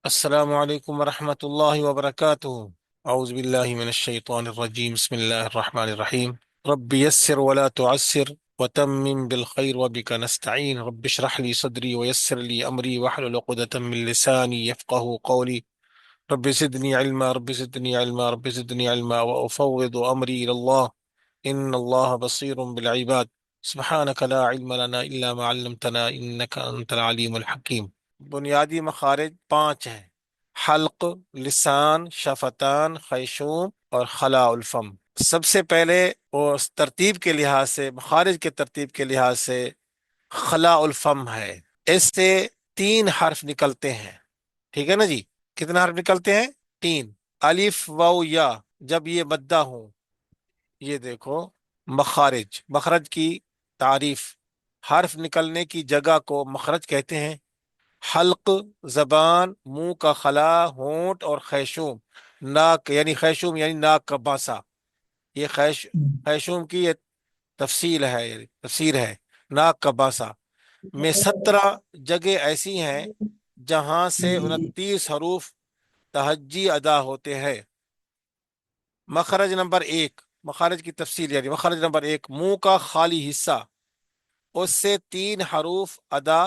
السلام علیکم ورحمۃ اللہ وبرکاتہ۔ اعوذ باللہ من الشیطان الرجیم، بسم اللہ الرحمن الرحیم۔ رب یسر ولا تعسر وتمم بالخیر وبک نستعین، رب اشرح لی صدری ویسر لی امری واحلل عقدۃ من لسانی یفقهوا قولی، رب زدنی علما رب زدنی علما رب زدنی علما وافوض امری الی اللہ ان اللہ بصیر بالعباد، سبحانک لا علم لنا الا ما علمتنا انک انت العلیم الحکیم۔ بنیادی مخارج 5 ہیں: حلق، لسان، شفتان، خیشوم اور خلاء الفم۔ سب سے پہلے وہ ترتیب کے لحاظ سے، مخارج کے ترتیب کے لحاظ سے خلاء الفم ہے۔ اس سے 3 حرف نکلتے ہیں، ٹھیک ہے نا جی؟ کتنے حرف نکلتے ہیں؟ 3۔ الف واو یا، جب یہ مدہ ہوں۔ یہ دیکھو مخارج، مخرج کی تعریف: حرف نکلنے کی جگہ کو مخرج کہتے ہیں۔ حلق زبان، منہ کا خلا، ہونٹ اور خیشوم ناک، یعنی خیشوم یعنی ناک کا باسا۔ یہ خیشوم کی یہ تفصیل ہے، یعنی تفسیر ہے، ناک کا باسا میں 17 جگہ ایسی ہیں جہاں سے 29 حروف تہجی ادا ہوتے ہیں۔ مخرج نمبر 1، مخارج کی تفصیل یعنی مخرج نمبر 1، منہ کا خالی حصہ، اس سے 3 حروف ادا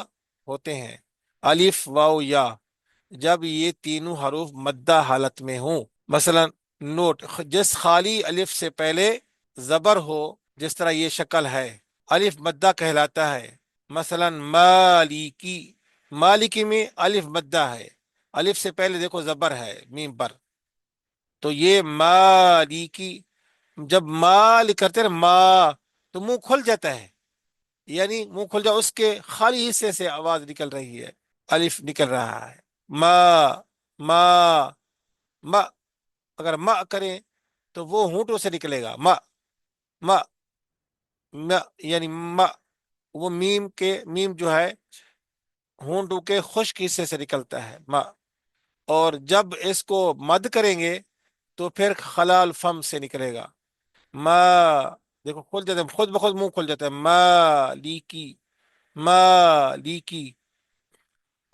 ہوتے ہیں: الف واو یا، جب یہ تینوں حروف مدہ حالت میں ہوں۔ مثلا نوٹ: جس خالی الف سے پہلے زبر ہو، جس طرح یہ شکل ہے، الف مدہ کہلاتا ہے۔ مثلا مالکی، مالکی میں الف مدہ ہے، الف سے پہلے دیکھو زبر ہے میم پر، تو یہ مالکی۔ جب مال کرتے ہیں ما، تو منہ کھل جاتا ہے، یعنی منہ کھل جا، اس کے خالی حصے سے آواز نکل رہی ہے، الف نکل رہا ہے۔ ما، ما، ما، اگر ما کریں تو وہ ہونٹوں سے نکلے گا، ما، ما، ما، یعنی ما، وہ میم جو ہے ہونٹوں کے خشک حصے سے نکلتا ہے، ما۔ اور جب اس کو مد کریں گے تو پھر خلال فم سے نکلے گا، ما۔ دیکھو کھل جاتا ہے، خود بخود منہ کھل جاتا ہے، ما لیکی، ما لیکی۔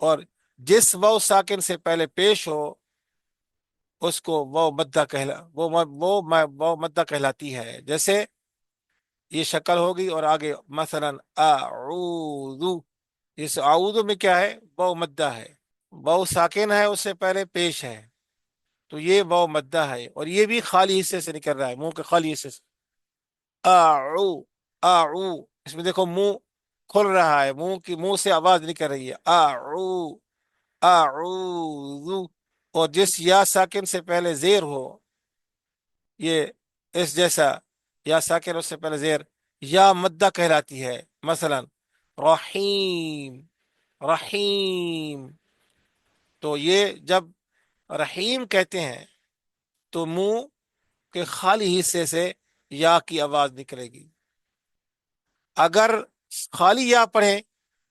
اور جس واو ساکن سے پہلے پیش ہو، اس کو واو مدہ واو مدہ کہلاتی ہے۔ جیسے یہ شکل ہوگی اور آگے مثلا اعوذ، اس اعوذ میں کیا ہے؟ واو مدہ ہے، واو ساکن ہے، اس سے پہلے پیش ہے، تو یہ واو مدہ ہے، اور یہ بھی خالی حصے سے نکل رہا ہے، منہ کے خالی حصے سے۔ اعو، اعو، اس میں دیکھو منہ کھل رہا ہے، منہ سے آواز نکل رہی ہے، اعو، اعوذ۔ اور جس یا ساکن سے پہلے زیر ہو، یہ اس جیسا یا ساکن، اس سے پہلے زیر، یا مدہ کہلاتی ہے۔ مثلا رحیم، رحیم، تو یہ جب رحیم کہتے ہیں تو منہ کے خالی حصے سے یا کی آواز نکلے گی۔ اگر خالی یا پڑھیں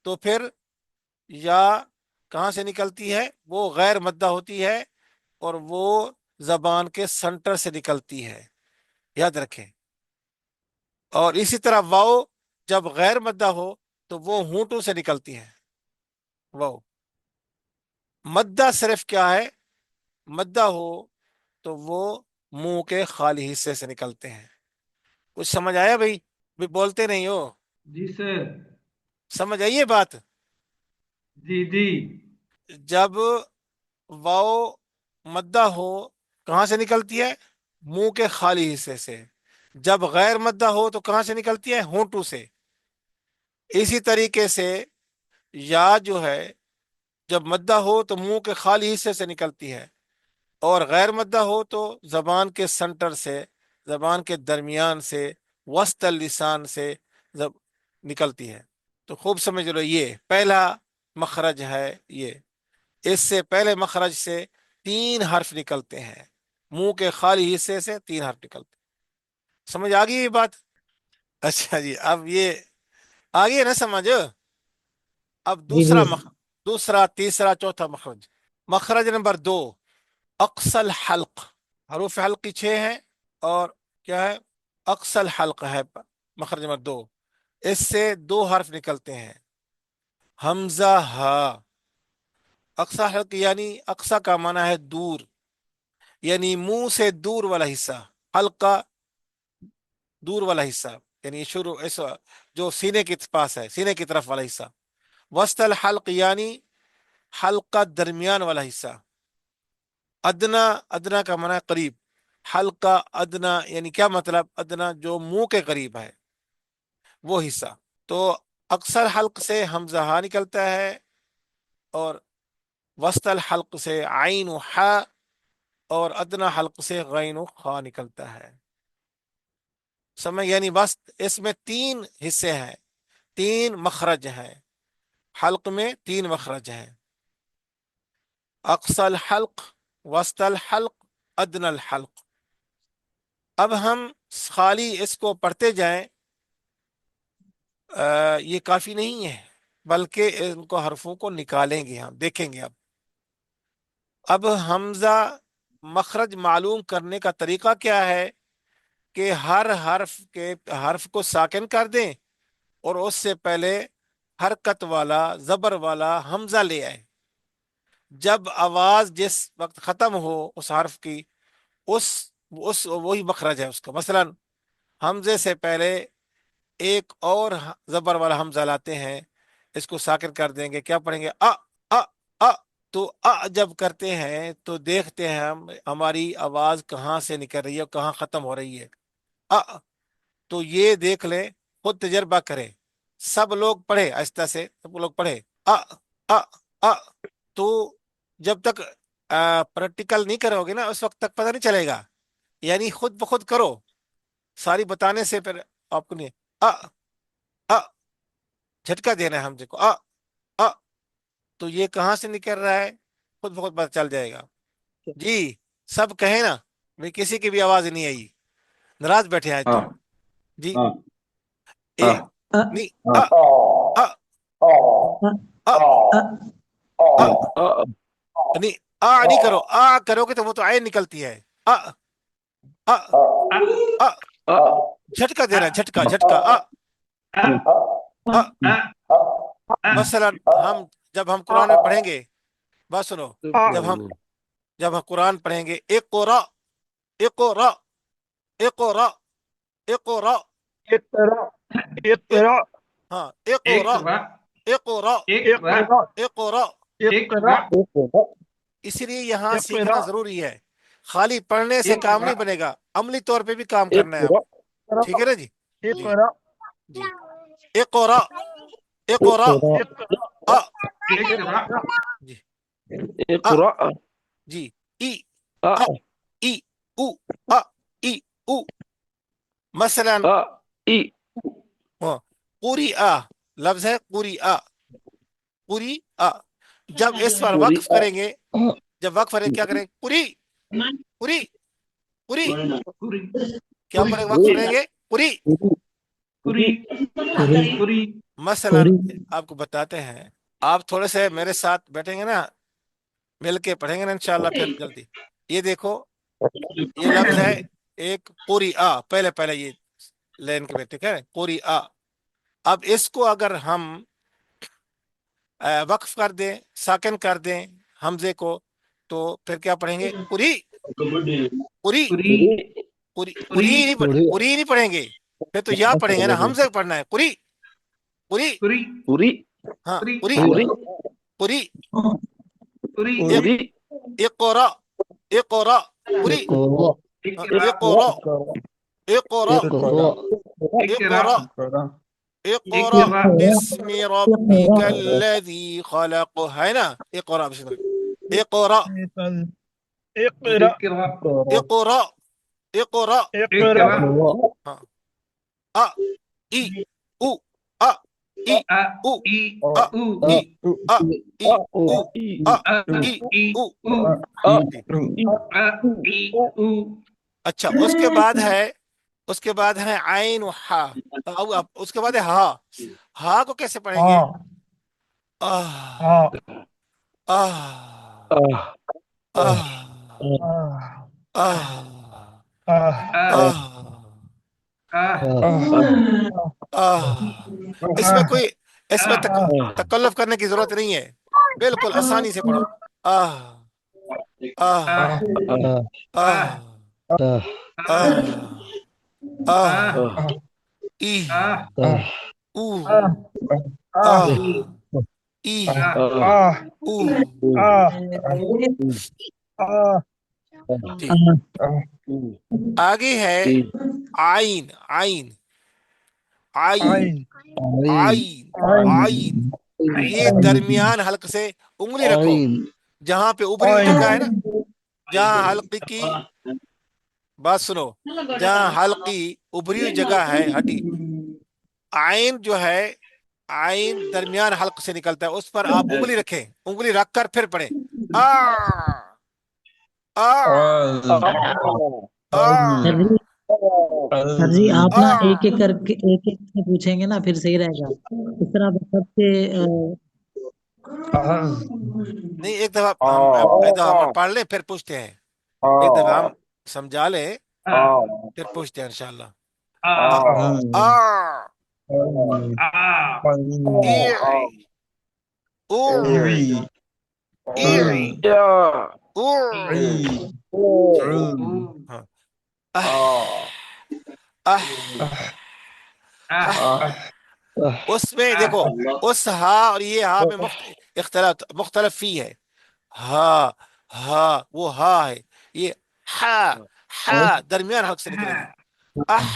تو پھر یا کہاں سے نکلتی ہے؟ وہ غیر مدہ ہوتی ہے، اور وہ زبان کے سنٹر سے نکلتی ہے، یاد رکھیں۔ اور اسی طرح واو جب غیر مدہ ہو تو وہ ہونٹوں سے نکلتی ہے، واو۔ مدہ صرف کیا ہے؟ مدہ ہو تو وہ منہ کے خالی حصے سے نکلتے ہیں۔ کچھ سمجھ آیا بھائی؟ بھی بولتے نہیں ہو؟ جی سر۔ سمجھ آئیے بات؟ جی جی۔ جب واو مدہ ہو کہاں سے نکلتی ہے؟ منہ کے خالی حصے سے۔ جب غیر مدہ ہو تو کہاں سے نکلتی ہے؟ ہونٹوں سے۔ اسی طریقے سے یا جو ہے، جب مدہ ہو تو منہ کے خالی حصے سے نکلتی ہے، اور غیر مدہ ہو تو زبان کے سنٹر سے، زبان کے درمیان سے، وسط اللسان سے نکلتی ہے۔ تو خوب سمجھ لو، یہ پہلا مخرج ہے۔ یہ اس سے پہلے مخرج سے 3 حرف نکلتے ہیں، منہ کے خالی حصے سے 3 حرف نکلتے ہیں۔ سمجھ آ گئی یہ بات؟ اچھا جی، اب یہ آگے نا سمجھ۔ اب جی جی۔ دوسرا، تیسرا، چوتھا مخرج۔ مخرج نمبر 2، اقصى الحلق۔ حروف حلقی 6 ہیں، اور کیا ہے؟ اقصى الحلق ہے مخرج نمبر 2۔ اس سے 2 حرف نکلتے ہیں: حمزہ ہا، اقصا حلق یعنی اقصا کا معنی ہے دور، یعنی منہ سے دور والا حصہ، حلق کا دور والا حصہ، یعنی شروع جو سینے کے پاس ہے، سینے کی طرف والا حصہ۔ وسط الحلق یعنی حلق کا درمیان والا حصہ۔ ادنا، ادنا کا معنی ہے قریب، حلق کا ادنا یعنی کیا مطلب؟ ادنا جو منہ کے قریب ہے وہ حصہ۔ تو اکثر حلق سے حمزہ ہا نکلتا ہے، اور وسط الحلق سے عین و حا، اور ادنا حلق سے غین و خا نکلتا ہے۔ سمجھ؟ یعنی بس اس میں تین حصے ہیں، تین مخرج ہیں، حلق میں تین مخرج ہیں: اقصى الحلق، وسط الحلق، ادنى الحلق۔ اب ہم خالی اس کو پڑھتے جائیں یہ کافی نہیں ہے، بلکہ ان کو حرفوں کو نکالیں گے، ہم دیکھیں گے۔ اب حمزہ مخرج معلوم کرنے کا طریقہ کیا ہے کہ ہر حرف کو ساکن کر دیں، اور اس سے پہلے حرکت والا زبر والا حمزہ لے آئے۔ جب آواز جس وقت ختم ہو اس حرف کی، وہی مخرج ہے اس کا۔ مثلا حمزے سے پہلے ایک اور زبر والا حمزہ لاتے ہیں، اس کو ساکن کر دیں گے، کیا پڑھیں گے؟ ا تو جب کرتے ہیں تو دیکھتے ہیں ہم ہماری آواز کہاں سے نکل رہی ہے اور کہاں ختم ہو رہی ہے۔ تو یہ دیکھ لیں، خود تجربہ کریں، سب لوگ پڑھے آہستہ سے، سب لوگ پڑھے ا تو جب تک پریکٹیکل نہیں کرو گے نا، اس وقت تک پتہ نہیں چلے گا، یعنی خود بخود کرو، ساری بتانے سے پھر آپ کو نہیں جھٹکا دینا ہے حمزے کو۔ تو یہ کہاں سے نکل رہا ہے خود بخود پتہ چل جائے گا۔ جی سب کہیں نا، میں کسی کی بھی آواز نہیں آئی، ناراض بیٹھے آج تو۔ جی ایک نہیں نہیں کرو، کرو گے تو وہ تو عین نکلتی ہے۔ جھٹکا دے رہا ہے، جھٹکا جھٹکا۔ مثلا جب ہم قرآن میں پڑھیں گے، بات سنو، جب ہم قرآن پڑھیں گے، اقرا اقرا اقرا اقرا، ہاں اقرا اقرا اقرا، اسی لیے یہاں سیکھنا ضروری ہے، خالی پڑھنے سے کام نہیں بنے گا، عملی طور پہ بھی کام کرنا ہے آپ، ٹھیک ہے نا جی؟ جی اقرا اقرا جی جی ای ای او ای او، مثلا قری لفظ ہے، قری قری جب اس پر وقف کریں گے، جب وقف کریں کیا کریں؟ قری قری قری، کیا پڑھیں؟ وقف کریں گے قری۔ مثلا آپ کو بتاتے ہیں، آپ تھوڑے سے میرے ساتھ بیٹھیں گے نا، مل کے پڑھیں گے نا انشاءاللہ، پھر جلدی۔ یہ دیکھو، یہ لفظ ہے ایک قری پہلے یہ لین کے بیٹھے، ٹھیک ہے؟ قری اب اس کو اگر ہم وقف کر دیں، ساکن کر دیں حمزے کو، تو پھر کیا پڑھیں گے؟ قری قری قری نہیں پڑھیں گے، پھر تو یا پڑھیں گے نا، حمزے پڑھنا ہے، قری قری، ہاں قری قری اقرا اقرا قری اقرا اقرا اقرا اقرا بسم ربك الذي خلق، ہے نا؟ اقرا بسم اقرا اقرا اقرا ہاں ای او ای او ای او۔ اچھا اس کے بعد ہے عین و ہا، اس کے بعد ہے ہا۔ ہا کو کیسے پڑھیں گے؟ اس میں تکلف کرنے کی ضرورت نہیں ہے، بالکل آسانی سے پڑھو۔ آہ آہ آہ آہ آہ آہ آہ آہ آہ ای آہ آہ او آہ آہ ای ای آہ او جی آگے ہے آئین آئین آئین آئین آئین یہ درمیان حلق سے انگلی رکھو جہاں پہ اوپری جگہ ہے نا جہاں حلق کی بات سنو جہاں حلق کی اوپری جگہ ہے ہڈی آئین جو ہے آئین درمیان حلق سے نکلتا ہے اس پر آپ انگلی رکھیں انگلی رکھ کر پھر پڑھیں آ آ آ سر جی سر جی آپ نا آ ایک ایک کر کے ایک ایک سے پوچھیں گے نا پھر صحیح رہے گا اس طرح آپ سب سے نہیں ایک دفعہ ہم پڑھ لیں پھر پوچھتے ہیں ایک دفعہ ہم سمجھا لیں پھر پوچھتے ہیں انشاءاللہ آ آ ای او ای او ہاں اہ اہ اس میں دیکھو اس ہا اور یہ ہا میں مختلف فی ہے ہا ہا وہ ہا ہے یہ ہا ہا درمیان حلق سے نکلے گی اہ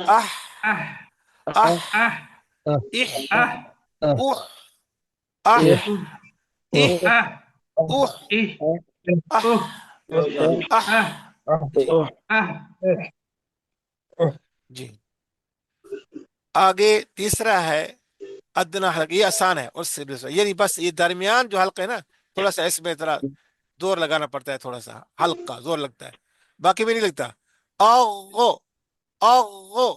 اہ اہ اح اوح اہ اح اوح اہ اہ جی جی آگے تیسرا ہے ادنا حلق یہ آسان ہے اس سے یعنی بس یہ درمیان جو حلق ہے نا تھوڑا سا اس میں ذرا زور لگانا پڑتا ہے تھوڑا سا حلق کا زور لگتا ہے باقی میں نہیں لگتا اغو اغو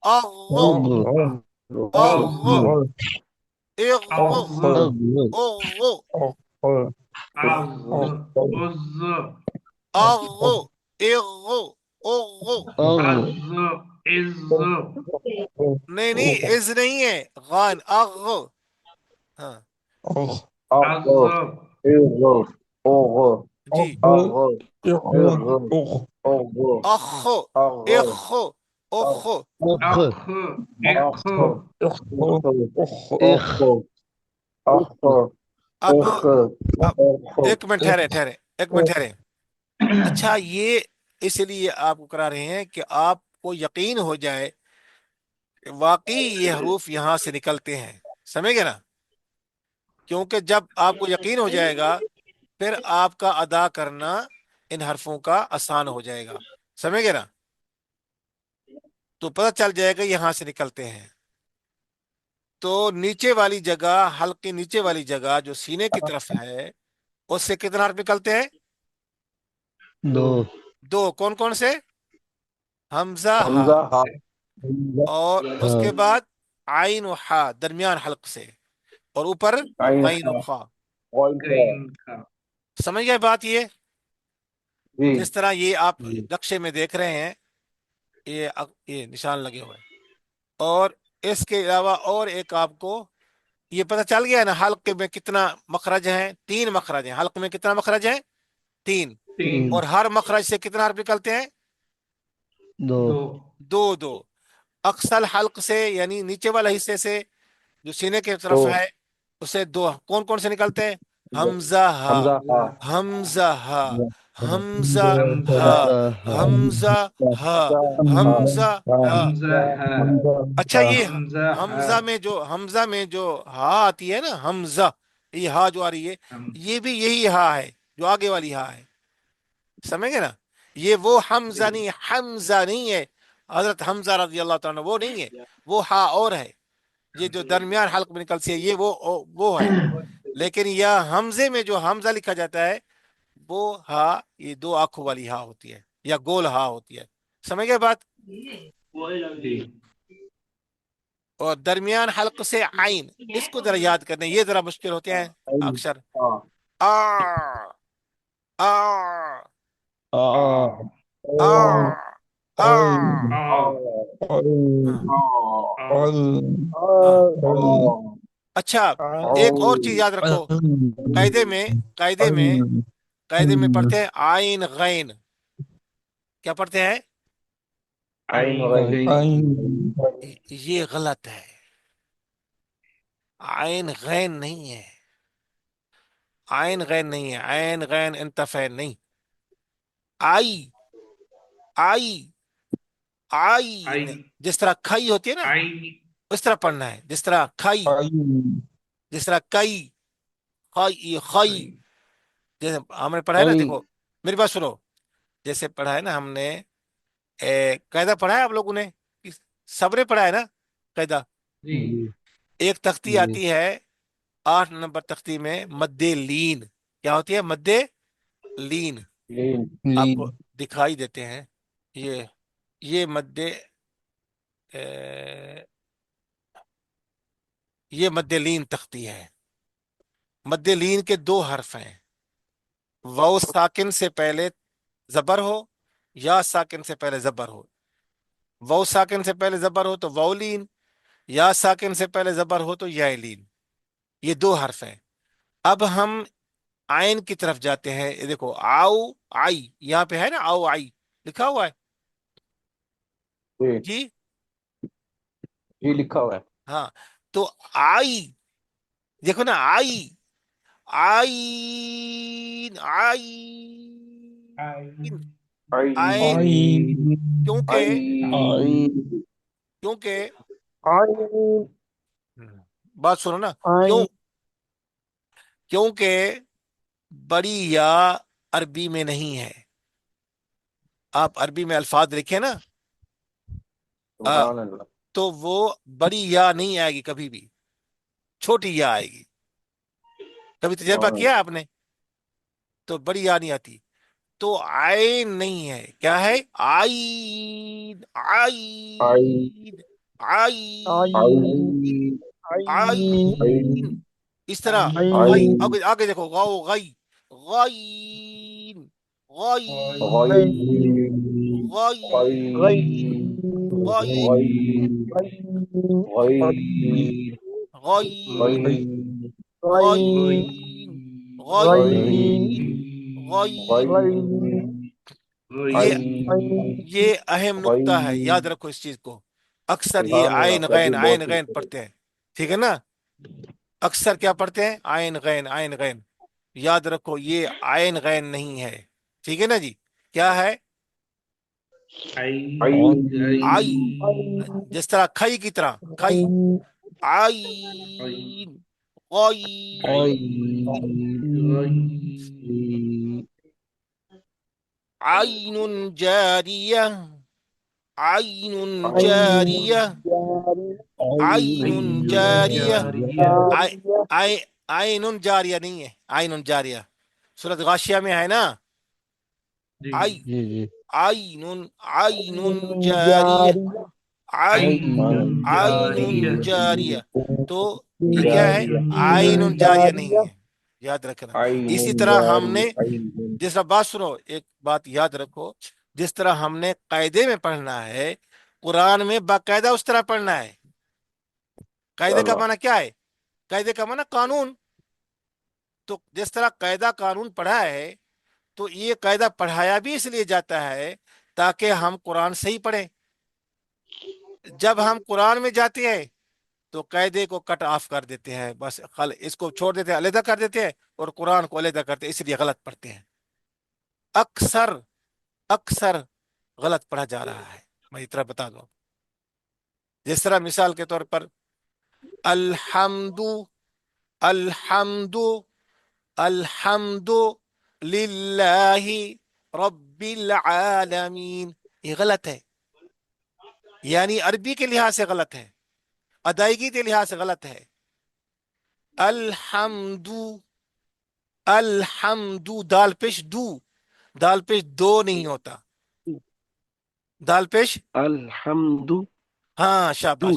اغو اغو اغو اغو اغو اغو اغو نہیں نہیں از نہیں ہے غان اغو ہاں جی اخو اخو اخو اب اب ایک منٹ ٹھہرے ٹھہرے ایک منٹ ٹھہرے اچھا یہ اس لیے آپ کو کرا رہے ہیں کہ آپ کو یقین ہو جائے کہ واقعی یہ حروف یہاں سے نکلتے ہیں سمجھ گئے نا کیونکہ جب آپ کو یقین ہو جائے گا پھر آپ کا ادا کرنا ان حرفوں کا آسان ہو جائے گا سمجھ گئے نا تو پتہ چل جائے گا یہاں سے نکلتے ہیں تو نیچے والی جگہ حلق کے نیچے والی جگہ جو سینے کی طرف ہے اس سے کتنا حرف نکلتے ہیں دو کون کون سے حمزہ ہا اور اس کے بعد عین و ہا درمیان حلق سے اور اوپر غین و خا سمجھ گئے بات جس طرح یہ آپ نقشے میں دیکھ رہے ہیں یہ نشان لگے ہوئے اور اس کے علاوہ اور ایک آپ کو یہ پتہ چل گیا ہے نا حلق میں کتنا مخرج ہیں 3 مخرج ہیں حلق میں کتنا مخرج ہیں 3 اور ہر مخرج سے کتنا حرف نکلتے ہیں دو اقصل حلق سے یعنی نیچے والا حصے سے جو سینے کی طرف ہے اسے 2 کون کون سے نکلتے ہیں حمزہ ہا حمزہ ہا حمزہ ہا حمزہ ہا حمزہ ہا اچھا یہ حمزہ میں جو ہا آتی ہے نا حمزہ یہ ہا جو آ رہی ہے یہ بھی یہی ہا ہے جو آگے والی ہا ہے سمجھ گئے نا یہ وہ حمزہ نہیں ہے حضرت حمزہ رضی اللہ تعالیٰ وہ نہیں ہے وہ ہا اور ہے یہ جو درمیان حلق میں نکلتی ہے یہ وہ ہے لیکن یہ حمزے میں جو حمزہ لکھا جاتا ہے وہ ہا یہ 2 آنکھوں والی ہا ہوتی ہے یا گول ہا ہوتی ہے سمجھ گئے بات اور درمیان حلق سے عین اس کو ذرا یاد کرنے یہ ذرا مشکل ہوتے ہیں اکثر آ آ آ آ ہاں ہاں اچھا، ایک اور چیز یاد رکھو، قاعدے میں قاعدے میں قاعدے میں پڑھتے ہیں آئین غین، کیا پڑھتے ہیں؟ عین غین یہ غلط ہے، عین غین نہیں ہے، عین غین نہیں ہے، عین غین انتفع نہیں، آئی آئی آئی، جس طرح کھائی ہوتی ہے نا اس طرح پڑھنا ہے، جس طرح کھائی، جس طرح کئی خائی خائی، جیسے ہم نے پڑھا ہے نا، دیکھو میری بات سنو، جیسے پڑھا ہے نا ہم نے قاعدہ پڑھا ہے آپ لوگوں نے، سب نے پڑھا ہے نا قاعدہ؟ ایک تختی آتی ہے 8 نمبر تختی میں، مد لین، کیا ہوتی ہے؟ مد لین، آپ کو دکھائی دیتے ہیں، یہ مد یہ مد لین تختی ہے، مد لین کے 2 حرف ہیں، واو ساکن سے پہلے زبر ہو یا ساکن سے پہلے زبر ہو، واو ساکن سے پہلے زبر ہو تو واو لین، یا ساکن سے پہلے زبر ہو تو یا لین، یہ 2 حرف ہیں۔ اب ہم آئین کی طرف جاتے ہیں، یہ دیکھو آؤ آئی، یہاں پہ ہے نا آؤ آئی لکھا ہوا ہے جی، جی لکھا ہوا ہے۔ ہاں، تو آئی، دیکھو نا آئی آئی آئی آئین، کیونکہ کیونکہ بات سنو نا، کیوں؟ کیونکہ بڑی یا عربی میں نہیں ہے، آپ عربی میں الفاظ لکھیں نا سبحان اللہ۔ تو وہ بڑی یا نہیں آئے گی کبھی بھی، چھوٹی یا آئے گی، کبھی تجربہ کیا آپ نے؟ تو بڑی یا نہیں آتی، تو عین نہیں ہے، کیا ہے؟ آئین آئین آئین آئین، اس طرح غی، آگے آگے دیکھو غو غی غین غین غین غین غین غین غین غین، یہ یہ اہم نقطہ ہے، یاد رکھو اس چیز کو، اکثر یہ آئین غین پڑھتے ہیں، ٹھیک ہے نا؟ اکثر کیا پڑھتے ہیں؟ آئین غین، یاد رکھو یہ آئین غین نہیں ہے، ٹھیک ہے نا جی؟ کیا ہے؟ آئی، جس طرح کھئی کی طرح کھئی، آئین غین عین جاریہ عین جاریہ عین جاریہ، عین جاریہ نہیں ہے، عین جاریہ سورۃ غاشیہ میں ہے نا، آئی عین عین جاریہ عین جاریہ، تو یہ کیا ہے؟ عین جاریہ نہیں ہے، یاد رکھنا۔ اسی طرح ہم نے، جس طرح بات سنو، ایک بات یاد رکھو، جس طرح ہم نے قاعدے میں پڑھنا ہے، قرآن میں باقاعدہ اس طرح پڑھنا ہے۔ قاعدے کا معنی کیا ہے؟ قاعدے کا معنی قانون، تو جس طرح قاعدہ قانون پڑھا ہے، تو یہ قاعدہ پڑھایا بھی اس لیے جاتا ہے تاکہ ہم قرآن صحیح پڑھیں۔ جب ہم قرآن میں جاتے ہیں تو قاعدے کو کٹ آف کر دیتے ہیں، بس اس کو چھوڑ دیتے ہیں، علیحدہ کر دیتے ہیں، اور قرآن کو علیحدہ کرتے ہیں، اس لیے غلط پڑھتے ہیں، اکثر اکثر غلط پڑھا جا رہا ہے، میں اتنا بتا دوں۔ جس طرح مثال کے طور پر الحمد الحمد الحمد للہ رب العالمین، یہ غلط ہے، یعنی عربی کے لحاظ سے غلط ہے، ادائیگی کے لحاظ سے غلط ہے۔ الحمد الحمد، دال پیش دو، دال پیش دو نہیں ہوتا، دال پیش، الحمد ہاں شاباش،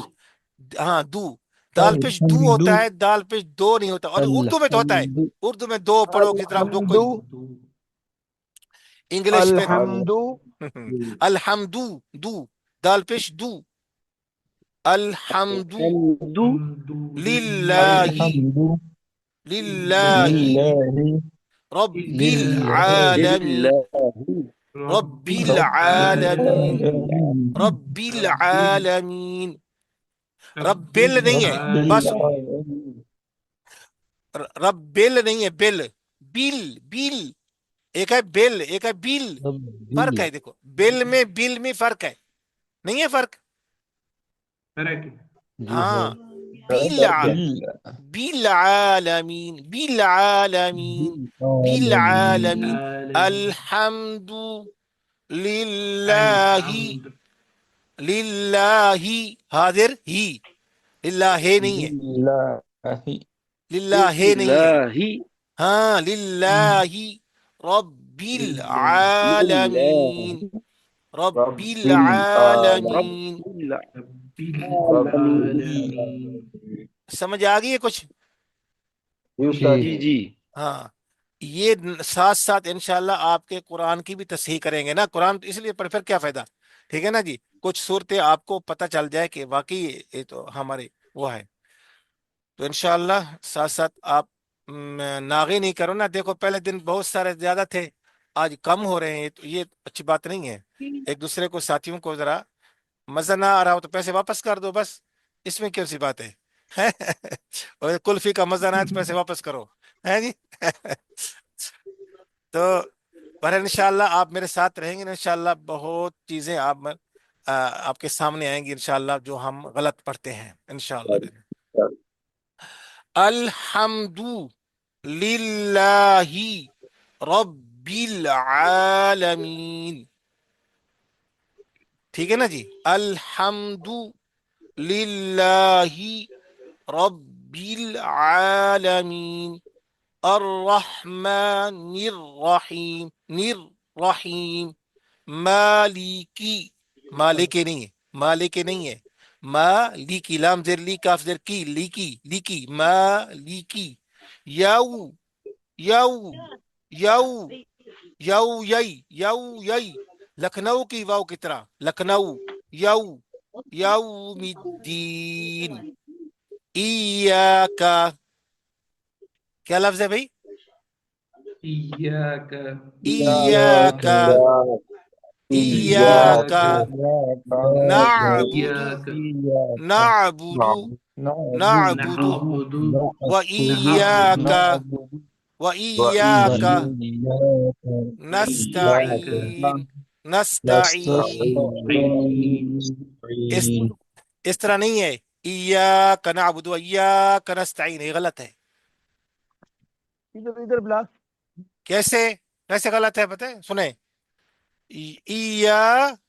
ہاں دو، دال پیش دو ہوتا ہے، دال پیش دو نہیں ہوتا، اور اردو میں تو ہوتا ہے، اردو میں دو پڑھو گے جتنا دو کوئی، انگلش میں الحمد الحمدو دو، دال پیش دو، الحمد الحمد للہ الحمد للہ للہ رب العالمین للہ رب رب العالمین العالمین رب العالمین رب نہیں ہے رب بس العالمین رب بل نہیں ہے بل بل بل ایک ہے بل ایک ہے بل رب فرق ہے دیکھو بل میں فرق ہے نہیں ہے فرق جی ہے ہاں بل بالعالمین بالعالمین بالعالمین الحمد للہ للہ حاضر ہی للہ ہے نہیں ہے للہ للہ ہے نہیں ہے للہ ہاں للہ رب العالمین رب رب العالمین العالمین سمجھ آ گئی ہے کچھ جی جی ہاں یہ ساتھ ساتھ انشاءاللہ آپ کے قرآن کی بھی تصحیح کریں گے نا قرآن تو اس لیے پڑھ پھر کیا فائدہ ٹھیک ہے نا جی کچھ صورتیں آپ کو پتہ چل جائے کہ واقعی یہ تو ہمارے وہ ہے تو انشاءاللہ ساتھ ساتھ آپ ناغی نہیں کرو نا دیکھو پہلے دن بہت سارے زیادہ تھے آج کم ہو رہے ہیں تو یہ اچھی بات نہیں ہے ایک دوسرے کو ساتھیوں کو ذرا مزہ نہ آ رہا ہو تو پیسے واپس کر دو بس اس میں کیوں سی بات ہے اور کلفی کا مزہ نہ آئے تو پیسے واپس کرو ہے جی تو پر انشاءاللہ آپ میرے ساتھ رہیں گے انشاءاللہ بہت چیزیں آپ کے سامنے آئیں گی انشاءاللہ جو ہم غلط پڑھتے ہیں انشاءاللہ الحمد للہ رب العالمین ٹھیک ہے نا جی الحمد للہ رب العالمین الرحمن الرحیم الرحیم مالکی مالک نہیں ہے مالک نہیں ہے مالکی لام زر لی کاف زر کی لیکی لیکی مالکی یو یو یو یو لکھنؤ کی واو کی طرح لکھنؤ یو یوم الدین ایاکا کیا لفظ ہے بھائی ایاکا ایاکا نعبد نعبد نعبد و ایاکا و ایاکا نستعین نستعین اس اس طرح نہیں ہے ایاک نعبد و ایاک نستعین یہ غلط ہے ادھر بلا کیسے کیسے غلط ہے پتہ ہے سنیں ایاک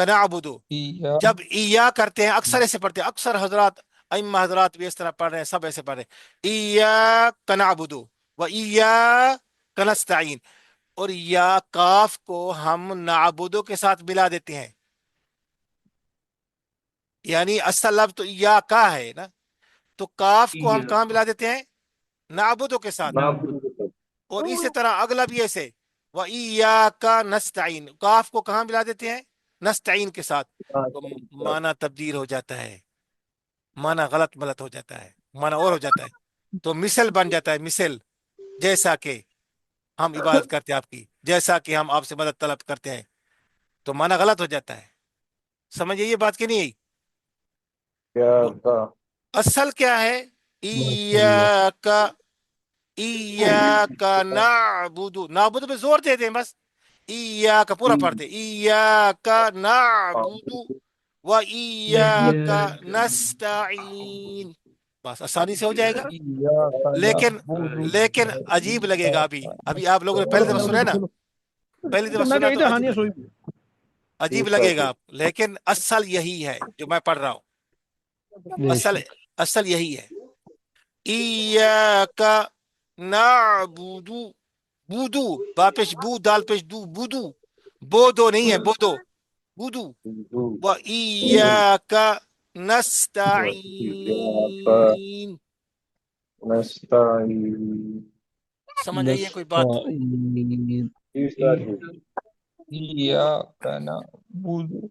نعبد جب ایا کرتے ہیں اکثر ایسے پڑھتے ہیں اکثر حضرات ائمہ حضرات بھی اس طرح پڑھ رہے ہیں سب ایسے پڑھ رہے ہیں ایاک نعبد و ایاک نستعین اور یا کاف کو ہم نعبدو کے ساتھ ملا دیتے ہیں یعنی اصل لفظ تو یا کا ہے نا تو کاف کو ہم کہاں ملا دیتے ہیں نعبدو کے ساتھ اور اسی طرح اگلا بھی ایسے وَإِيَّاكَ نَسْتَعِينُ کاف کو کہاں ملا دیتے ہیں نستعین کے ساتھ تو معنی تبدیل ہو جاتا ہے معنی غلط ہو جاتا ہے معنی اور ہو جاتا ہے تو مثل بن جاتا ہے مثل جیسا کہ ہم عبادت کرتے ہیں آپ کی جیسا کہ ہم آپ سے مدد طلب کرتے ہیں تو معنی غلط ہو جاتا ہے سمجھے یہ بات کہ نہیں تو اصل کیا ہے ایاک ایاک نعبد نعبد پہ زور دے دیں بس ایاک پورا پڑھتے ایاک نعبد و ایاک نستعین بس آسانی سے ہو جائے گا لیکن لیکن عجیب لگے گا ابھی آپ لوگوں نے پہلی دفعہ سنا ہے نا پہلی دفعہ سنا تو عجیب لگے گا آپ لیکن اصل یہی ہے جو میں پڑھ رہا ہوں اصل یہی ہے ایاک نعبد بودو با پیش بو دال پیش دو بودو بودو نہیں ہے بودو بودو و ایاک نستعین سمجھ آئیے کوئی بات إياك نعبد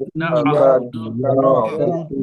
إياك نعبد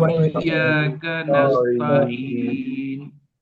وإياك نستعين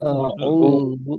أعوذ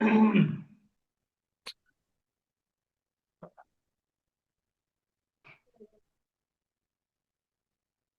أعوذ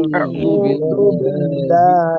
بالله أعوذ بالله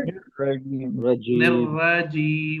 الرجيم نرجيم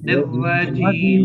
نرجيم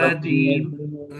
نرجيم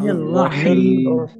الرحيم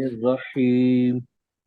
الرحيم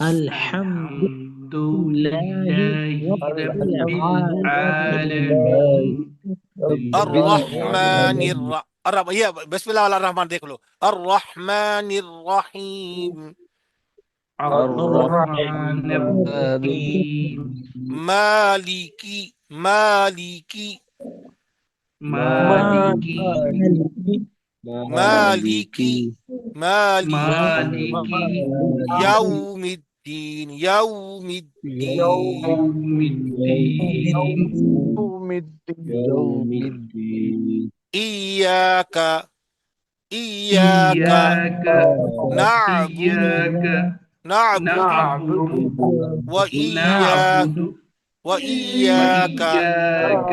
الحمد الحمد لله لله رب رب العالمين العالمين الرحمن الرحمن یہ بسم اللہ الرحمن دیکھ لو، الرحمن الرحیم، الرحمن الرحيم مالکی مالکی مالكي مالکی مالکی مالكي یوم الدین یوم الدین يوم الدين يوم الدين ایاک ایاک إياك نعبد إياك نعبد نعبد وإياک نعبد وإياك وإياك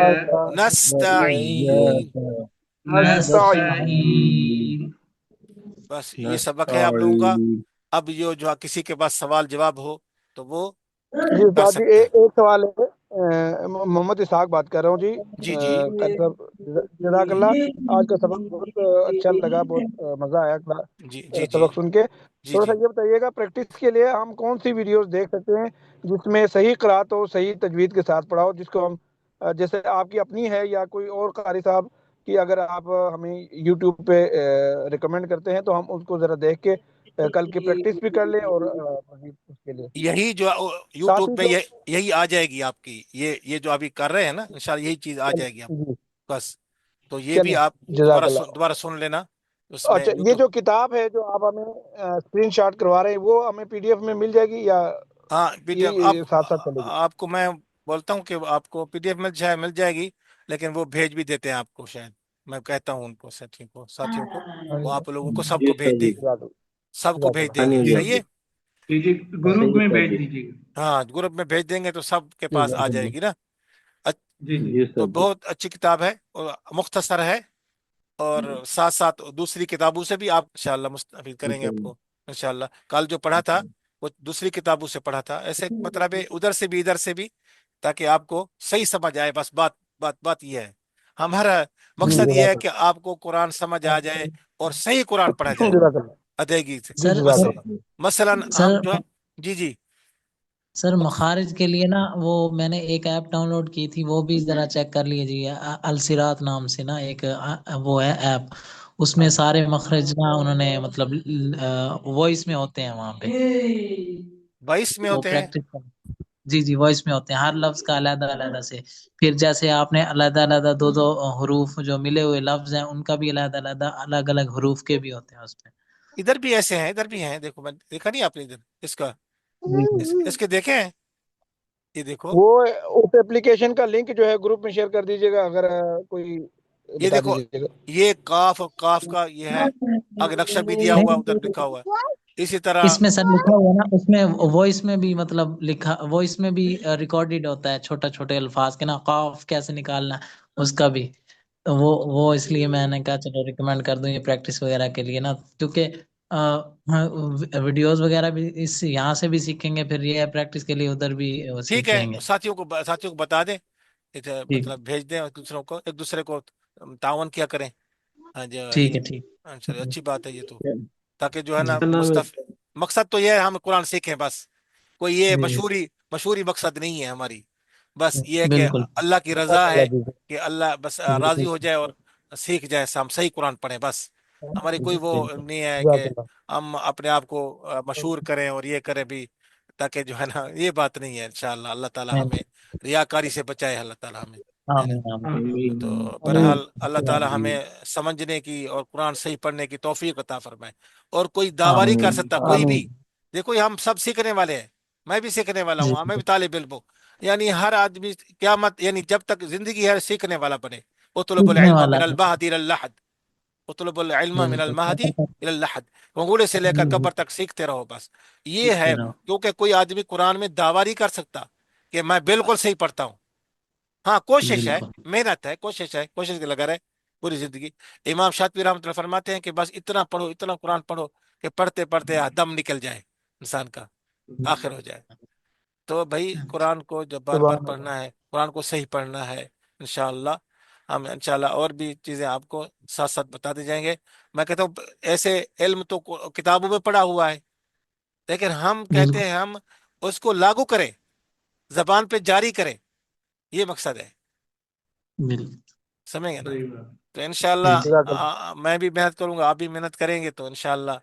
نستعین۔ نستعين بس یہ سبق ہے آپ لوگوں کا۔ اب جو کسی کے پاس سوال جواب ہو تو وہ جی کر استاد جی سکتا ہے۔ ایک سوال ہے، محمد اسحاق بات کر رہا ہوں جی۔ جی جی قاری صاحب جزاک اللہ، آج کا سبق بہت اچھا لگا، بہت مزہ آیا جی جی جی سبق سن کے۔ جی تھوڑا جی سا یہ بتائیے گا پریکٹس کے لیے ہم کون سی ویڈیوز دیکھ سکتے ہیں جس میں صحیح قرأت ہو، صحیح تجوید کے ساتھ پڑھا ہو، جس کو ہم جیسے آپ کی اپنی ہے یا کوئی اور قاری صاحب کی اگر آپ ہمیں یوٹیوب پہ ریکمینڈ کرتے ہیں تو ہم اس کو ذرا دیکھ کے کل کی پریکٹس بھی کر لیں اور مزید اس کے لیے یہی جو ساتھ یوٹیوب ہی پہ جو یہی آ جائے گی آپ کی، یہ جو ابھی کر رہے ہیں نا انشاءاللہ یہی چیز آ جائے گی آپ جی بس۔ تو یہ چلیں بھی آپ جزاک اللہ۔ دوبارہ سن لینا اس میں اچھا یہ یوٹیوب۔ جو کتاب ہے جو آپ ہمیں اسکرین شاٹ کروا رہے ہیں وہ ہمیں پی ڈی ایف میں مل جائے گی یا ہاں پی ڈی ایف یہ ساتھ ساتھ چلے گی؟ آپ کو میں بولتا ہوں کہ آپ کو پی ڈی ایف مل جائے گی، لیکن وہ بھیج بھی دیتے ہیں آپ کو، شاید میں کہتا ہوں ان کو ساتھیوں کو وہ آپ لوگوں کو سب کو بھیج دیں گے، جزاک اللہ سب کو جزاک بھیج اللہ دیں گے، جی صحیح ہے۔ جی گروپ میں بھیج دیجیے گا۔ ہاں گروپ میں بھیج دیں گے تو سب کے پاس آ جزاک جائے اللہ گی نا۔ جی جی تو بہت اچھی کتاب ہے اور مختصر ہے، اور ساتھ ساتھ دوسری کتابوں سے بھی آپ انشاءاللہ مستفید کریں گے آپ کو انشاءاللہ۔ کل جو پڑھا تھا وہ دوسری کتابوں سے پڑھا تھا، ایسے مطلب ہے ادھر سے بھی ادھر سے بھی، تاکہ آپ کو صحیح سمجھ آئے، بس بات یہ ہے ہمارا جی مقصد یہ ہے جزاک کہ آپ کو قرآن سمجھ آ جائے اور صحیح قرآن پڑھا اللہ جائے جزاک اللہ ادائیگی سے جی سر جزاک بس۔ اللہ مثلا سر ہم جو ہے جی جی سر مخارج کے لیے نا وہ میں نے ایک ایپ ڈاؤن لوڈ کی تھی، وہ بھی ذرا چیک کر لیجیے، السرات نام سے نا ایک وہ ہے ایپ، اس میں سارے مخرج نا انہوں نے مطلب وائس میں ہوتے ہیں وہاں پہ، 22 میں وہ ہوتے ہیں۔ پریکٹس جی جی وائس میں ہوتے ہیں، ہر لفظ کا علیحدہ علیحدہ سے، پھر جیسے آپ نے علیحدہ علیحدہ دو حروف جو ملے ہوئے لفظ ہیں ان کا بھی علیحدہ علیحدہ الگ الگ حروف کے بھی ہوتے ہیں اس میں۔ ادھر بھی ایسے ہیں، ادھر بھی ہیں، دیکھو میں دیکھا نہیں آپ نے ادھر اس کا، جی اس کے دیکھیں ہیں؟ یہ دیکھو، وہ اس ایپلیکیشن کا لنک جو ہے گروپ میں شیئر کر دیجیے گا اگر کوئی یہ بتا دیکھو، دیجیے گا۔ یہ کاف اور کاف کا یہ ہے، آگے نقشہ بھی دیا ہوا ادھر لکھا ہوا ہے، اسی طرح اس میں سر لکھا ہوا ہے نا، اس میں وائس میں بھی مطلب لکھا، وائس میں بھی ریکارڈیڈ ہوتا ہے چھوٹے چھوٹے الفاظ کے نا، قاف کیسے نکالنا ہے اس کا بھی، تو وہ اس لیے میں نے کہا چلو ریکمینڈ کر دوں یہ پریکٹس وغیرہ کے لیے نا، کیونکہ ویڈیوز وغیرہ بھی اس یہاں سے بھی سیکھیں گے، پھر یہ پریکٹس کے لیے ادھر بھی ٹھیک ہے، سیکھ لیں گے۔ ساتھیوں کو بتا دیں، ٹھیک مطلب بھیج دیں ایک دوسرے کو تعاون کیا کریں۔ ہاں جی ٹھیک ہے ٹھیک چلو اچھی بات ہے یہ تو، تاکہ جو ہے نا جی مقصد تو یہ ہے ہم قرآن سیکھیں بس، کوئی یہ جی مشہوری مقصد نہیں ہے ہماری، بس یہ ہے کہ بالکل اللہ کی جزاک رضا اللہ ہے جی کہ اللہ بس بالکل راضی ہو جائے اور سیکھ جائے، ہم صحیح قرآن پڑھیں بس، ہماری کوئی وہ بالکل نہیں ہے جزاک کہ اللہ ہم اپنے آپ کو مشہور کریں اور یہ کریں بھی، تاکہ جو ہے نا یہ بات نہیں ہے انشاءاللہ، اللہ تعالی ہمیں ریاکاری سے بچائے، اللہ تعالی ہمیں ہے نا۔ آمین آمین تو آمین بہرحال اللہ تعالی ہمیں سمجھنے کی اور قرآن صحیح پڑھنے کی توفیق عطا فرمائے، اور کوئی دعواری کر آمین سکتا کوئی آمین بھی، دیکھو یہ ہم سب سیکھنے والے ہیں، میں بھی سیکھنے والا جی ہوں، میں بھی طالب علم ہوں، یعنی ہر آدمی قیامت یعنی جب تک زندگی ہے سیکھنے والا بنے، اطلب سیکھنے العلم والا من ہے المہد الى اللحد، اطلب العلم من بالکل المہد الى اللحد، انگوڑے سے لے کر قبر تک سیکھتے رہو بس، یہ ہے، سیکھتے رہو کیونکہ کوئی آدمی قرآن میں دعواری کر سکتا کہ میں بالکل صحیح پڑھتا ہوں، ہاں کوشش ہے، بالکل محنت ہے، کوشش کے لگا رہے پوری زندگی۔ امام شاطبی رحمۃ اللہ فرماتے ہیں کہ بس اتنا پڑھو، اتنا قرآن پڑھو کہ پڑھتے پڑھتے دم نکل جائے انسان کا، آخر ہو جائے۔ تو بھائی قرآن کو جب بار بار سبحان اللہ پڑھنا ہے، قرآن کو صحیح پڑھنا ہے انشاءاللہ، ہم انشاءاللہ اور بھی چیزیں آپ کو ساتھ ساتھ بتاتے جائیں گے۔ میں کہتا ہوں ایسے علم تو کتابوں میں پڑھا ہوا ہے، لیکن ہم کہتے بالکل ہیں ہم اس کو لاگو کریں، زبان پہ جاری کریں، یہ مقصد ہے، بالکل سمجھ گے نا؟ صحیح بات. تو انشاءاللہ بالکل جزاک اللہ. میں بھی محنت کروں گا، آپ بھی محنت کریں گے تو انشاءاللہ